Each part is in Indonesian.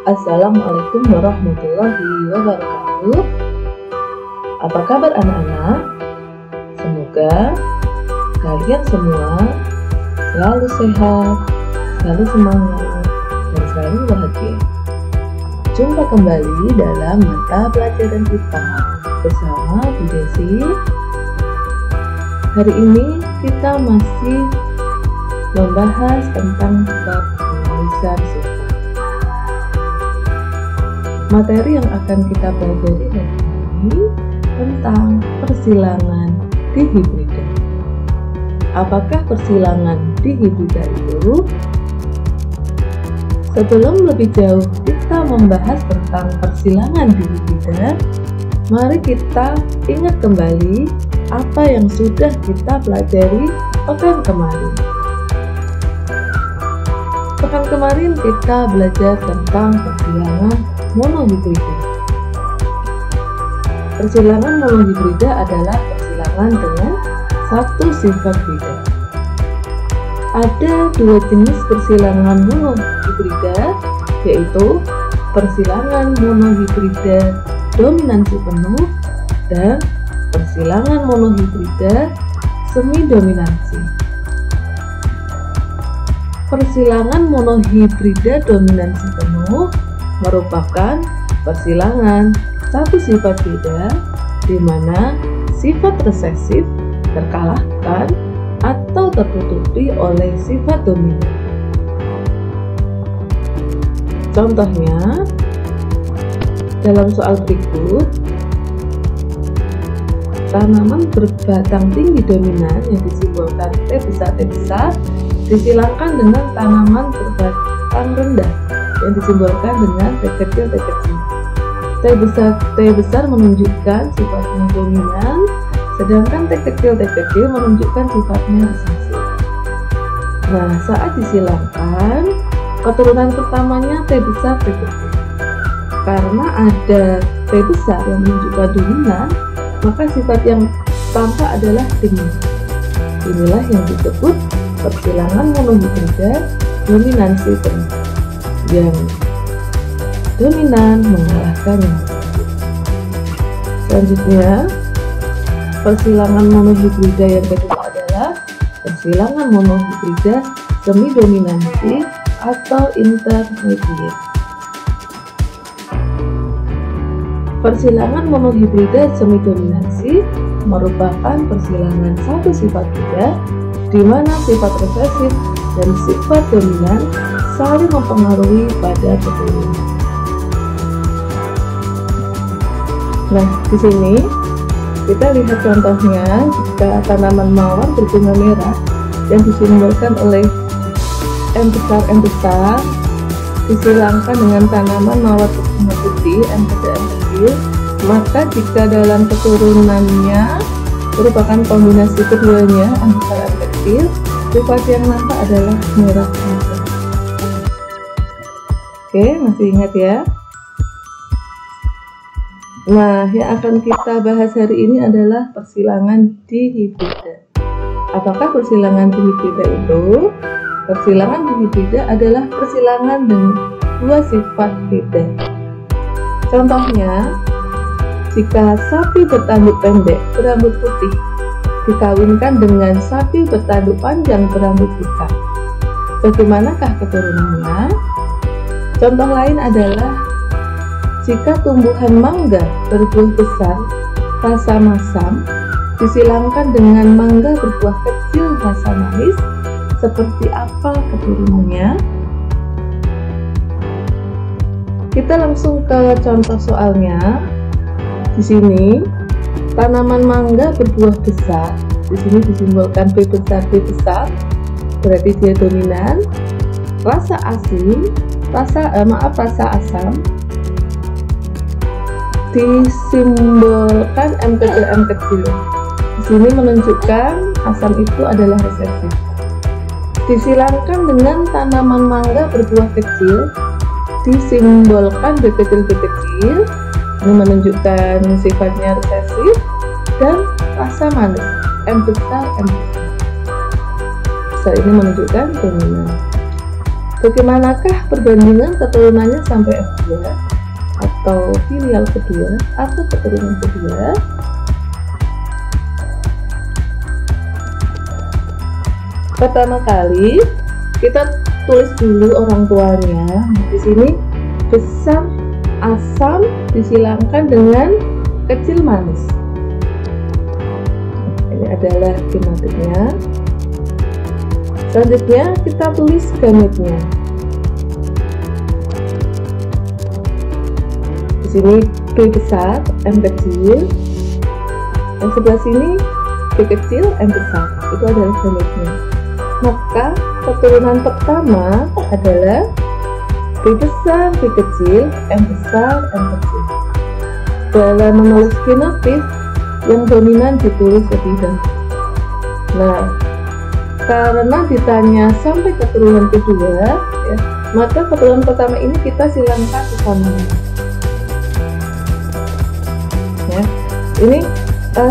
Assalamualaikum warahmatullahi wabarakatuh. Apa kabar anak-anak? Semoga kalian semua selalu sehat, selalu semangat, dan selalu bahagia. Jumpa kembali dalam mata pelajaran kita bersama Bu Desi. Hari ini kita masih membahas tentang bab penulisan sifat. Materi yang akan kita pelajari hari ini tentang persilangan dihibrida. Apakah persilangan dihibrida itu? Sebelum lebih jauh kita membahas tentang persilangan dihibrida, mari kita ingat kembali apa yang sudah kita pelajari pekan kemarin. Pekan kemarin kita belajar tentang persilangan monohibrida. Persilangan monohibrida adalah persilangan dengan satu sifat beda. Ada dua jenis persilangan monohibrida, yaitu persilangan monohibrida dominansi penuh dan persilangan monohibrida semi dominansi. Persilangan monohibrida dominansi penuh merupakan persilangan satu sifat beda di mana sifat resesif terkalahkan atau tertutupi oleh sifat dominan. Contohnya, dalam soal berikut, tanaman berbatang tinggi dominan yang disimbolkan T besar disilangkan dengan tanaman berbatang rendah yang disimbolkan dengan T kecil. T besar menunjukkan sifatnya dominan, sedangkan T kecil menunjukkan sifatnya resesif. Nah, saat disilangkan, keturunan pertamanya T besar, T kecil. Karena ada T besar yang menunjukkan dominan, maka sifat yang tampak adalah dominan. Inilah yang disebut persilangan monohibrida dominansi penuh, yang dominan mengalahkan yang resesif. Selanjutnya, persilangan monohibrida yang kedua adalah persilangan monohibrida semi dominansi atau intermediate. Persilangan monohibrida semi dominansi merupakan persilangan satu sifat beda di mana sifat resesif dan sifat dominan saling mempengaruhi pada keturunan. Nah, di sini kita lihat contohnya jika tanaman mawar berbunga merah yang disimbolkan oleh M besar disilangkan dengan tanaman mawar berbunga putih M kecil, maka jika dalam keturunannya merupakan kombinasi keduanya M besar M kecil, sifat yang nampak adalah merah muda. Oke, masih ingat ya? Nah, yang akan kita bahas hari ini adalah persilangan dihibrida. Apakah persilangan dihibrida itu? Persilangan dihibrida adalah persilangan dengan dua sifat beda. Contohnya, jika sapi bertanduk pendek berambut putih dikawinkan dengan sapi bertanduk panjang berambut hitam, bagaimanakah keturunannya? Contoh lain adalah jika tumbuhan mangga berbuah besar rasa masam disilangkan dengan mangga berbuah kecil rasa manis, seperti apa keturunannya? Kita langsung ke contoh soalnya. Di sini tanaman mangga berbuah besar, di sini disimbolkan B besar, berarti dia dominan. Rasa asin, rasa asam disimbolkan M kecil. Di sini menunjukkan asam itu adalah resesif. Disilangkan dengan tanaman mangga berbuah kecil, disimbolkan B kecil. Ini menunjukkan sifatnya resesif, dan rasa manis M besar. Ini menunjukkan dominan. bagaimanakah perbandingan keturunannya sampai F2 atau filial kedua atau keturunan kedua? Pertama kali kita tulis dulu orang tuanya. Di sini besar asam disilangkan dengan kecil manis. Ini adalah genotipnya. Selanjutnya kita tulis gametnya. Di sini B besar, M kecil. Yang sebelah sini B kecil, M besar. Itu adalah gametnya. Maka keturunan pertama adalah B besar, B kecil, M besar, M kecil. Dalam menulis genotip, yang dominan ditulis lebih dahulu. Nah, karena ditanya sampai keturunan kedua, ya, maka keturunan pertama ini kita silangkan kesamanya. Ya, ini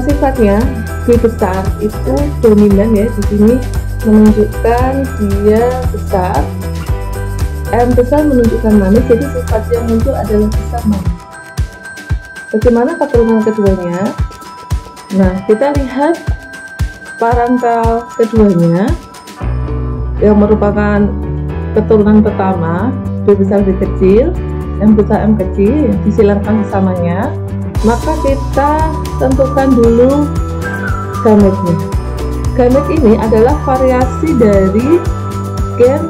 sifatnya B besar itu dominan, ya. Di sini menunjukkan dia besar, M besar menunjukkan manis, jadi sifat yang muncul adalah besar manis. Bagaimana keturunan keduanya? Nah, kita lihat parental keduanya yang merupakan keturunan pertama, B besar B kecil, M besar M kecil, yang disilangkan bersamanya. Maka kita tentukan dulu gametnya. Gamet ini adalah variasi dari gen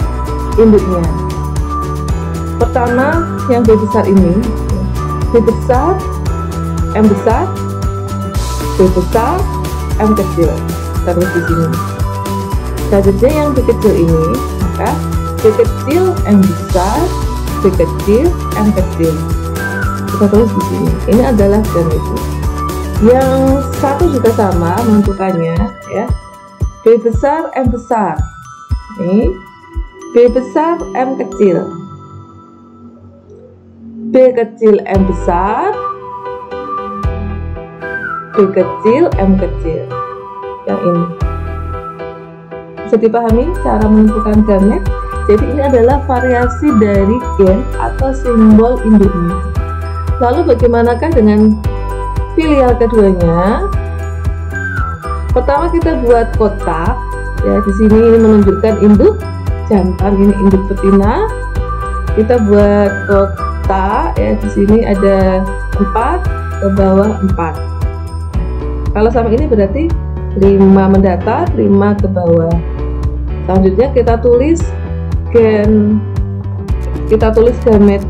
induknya. Pertama yang B besar ini, B besar, M besar, B besar, M kecil. Terus di sini. Selanjutnya yang B kecil ini, maka B kecil M besar, B kecil M kecil. Kita tulis di sini. Ini adalah gametnya. Yang satu juga sama menentukannya, ya. B besar M besar. Ini B besar M kecil. B kecil M besar. B kecil M kecil. Yang ini bisa dipahami cara menentukan gamet. Jadi ini adalah variasi dari gen atau simbol induknya. Lalu bagaimanakah dengan filial keduanya? Pertama kita buat kotak, ya. Di sini ini menunjukkan induk jantan, ini induk betina. Kita buat kotak, ya. Di sini ada 4, ke bawah 4. Kalau sama ini berarti 5 mendatar, 5 ke bawah. Selanjutnya kita tulis gamet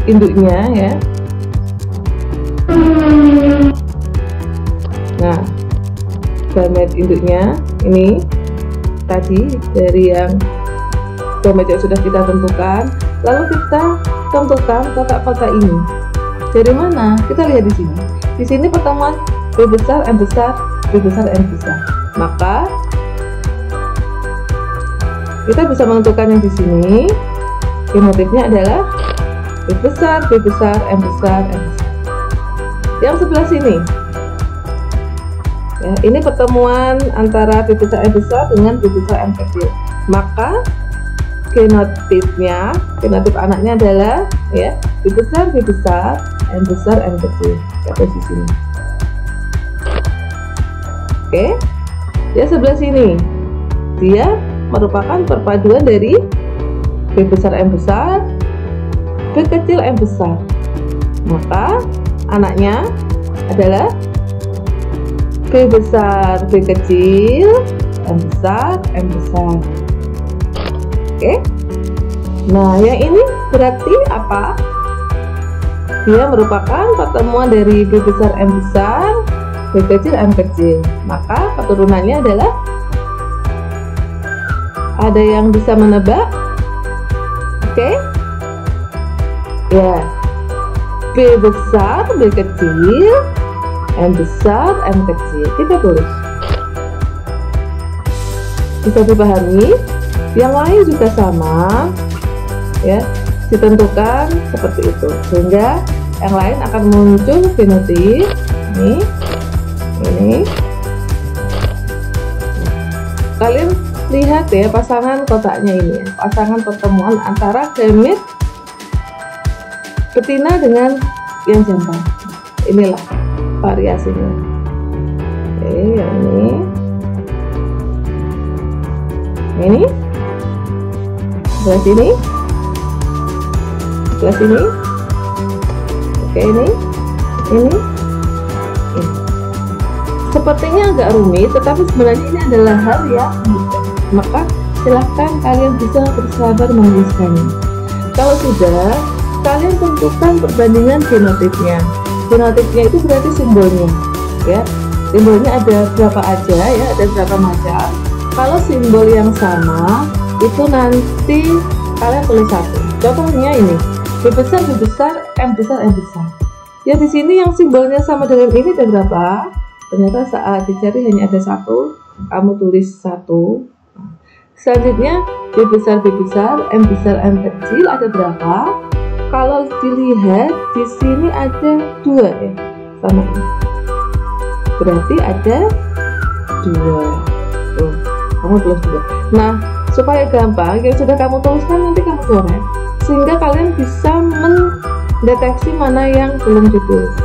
induknya, ya. Nah, gamet induknya ini tadi dari yang gamet yang sudah kita tentukan. Lalu kita tentukan kotak-kotak ini. Dari mana? Kita lihat di sini. Di sini pertemuan B besar M besar, B besar M besar. Maka kita bisa menentukan yang di sini. Genotipnya adalah B besar, B besar, M besar, M besar. Yang sebelah sini, ya, ini pertemuan antara B besar M besar dengan B besar M kecil. Maka genotipnya, genotip anaknya adalah, ya, B besar, B besar, M besar, M kecil. Kita di sini. Oke, ya sebelah sini dia merupakan perpaduan dari B besar M besar, B kecil M besar. Maka anaknya adalah B besar B kecil, M besar M besar. Oke. Nah, yang ini berarti apa? Dia merupakan pertemuan dari B besar M besar, B kecil M kecil. Maka keturunannya adalah, ada yang bisa menebak? Oke. Ya, B besar B kecil, M besar M kecil. Kita tulis. Bisa dipahami? Yang lain juga sama, ya, ditentukan seperti itu, sehingga yang lain akan muncul genotip ini. Kalian lihat ya pasangan kotaknya ini ya, pasangan pertemuan antara gamit betina dengan yang jantan. Inilah variasinya. Oke, yang ini sebelah sini, sebelah sini. Oke, ini. Sepertinya agak rumit, tetapi sebenarnya ini adalah hal yang mudah. Maka silahkan kalian bisa bersabar menuliskannya. Kalau sudah, kalian tentukan perbandingan genotipnya. Genotipnya itu berarti simbolnya, ya. Simbolnya ada berapa aja ya, ada berapa macam. Kalau simbol yang sama, itu nanti kalian tulis satu. Contohnya ini, B besar, B besar, M besar, M besar. Ya di sini yang simbolnya sama dengan ini ada berapa? Ternyata saat dicari hanya ada satu, kamu tulis satu. Selanjutnya B besar, B besar, M besar, M kecil ada berapa? Kalau dilihat di sini ada 2 ya, sama ini. Berarti ada 2. Tuh, kamu tulis 2. Nah, supaya gampang, yang sudah kamu tuliskan nanti kamu coret, sehingga kalian bisa mendeteksi mana yang belum ditulis.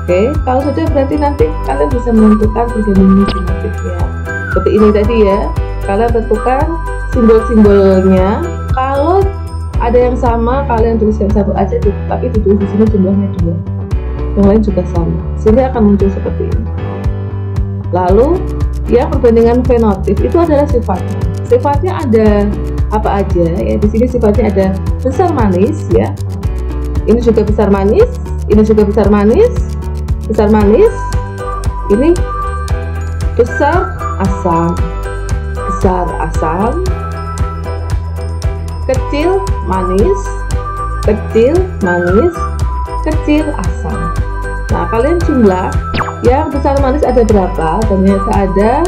Oke, kalau sudah berarti nanti kalian bisa menentukan perbandingan genotifnya. Seperti ini tadi ya, kalian tentukan simbol-simbolnya. Kalau ada yang sama, kalian tuliskan satu aja, tapi ditulis di sini jumlahnya 2. Yang lain juga sama, sehingga akan muncul seperti ini. Lalu, ya perbandingan fenotip itu adalah sifatnya. Sifatnya ada apa aja? Ya di sini sifatnya ada besar manis ya. Ini juga besar manis, ini juga besar manis. Besar manis, ini besar asam, kecil manis, kecil asam. Nah, kalian jumlah yang besar manis ada berapa? Ternyata ada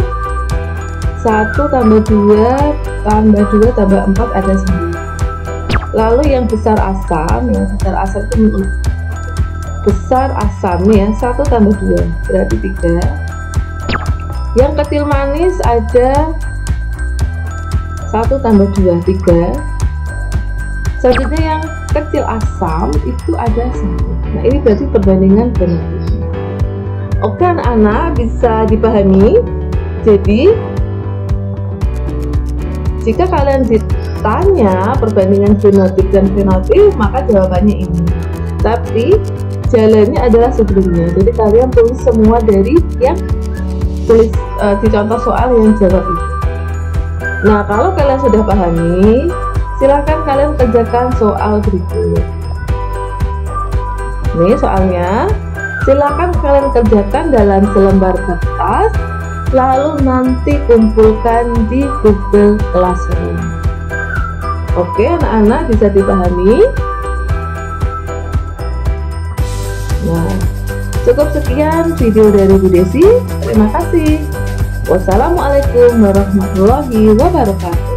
1 tambah 2 tambah 2 tambah 4 ada 9. Lalu yang besar asam, itu besar asam ya, 1 tambah 2 berarti 3. Yang kecil manis ada 1 tambah 2 3. Selanjutnya yang kecil asam itu ada 1. Nah, ini berarti perbandingan genotipnya. Oke anak-anak, bisa dipahami. Jadi jika kalian ditanya perbandingan genotip dan fenotip, maka jawabannya ini. Tapi jalannya adalah sebelumnya, jadi kalian tulis semua dari yang tulis di contoh soal yang jawab itu. Nah, kalau kalian sudah pahami, silakan kalian kerjakan soal berikut. Ini soalnya, silakan kalian kerjakan dalam selembar kertas, lalu nanti kumpulkan di Google Classroom. Oke anak-anak, bisa dipahami? Nah, cukup sekian video dari Bu Desi. Terima kasih. Wassalamualaikum warahmatullahi wabarakatuh.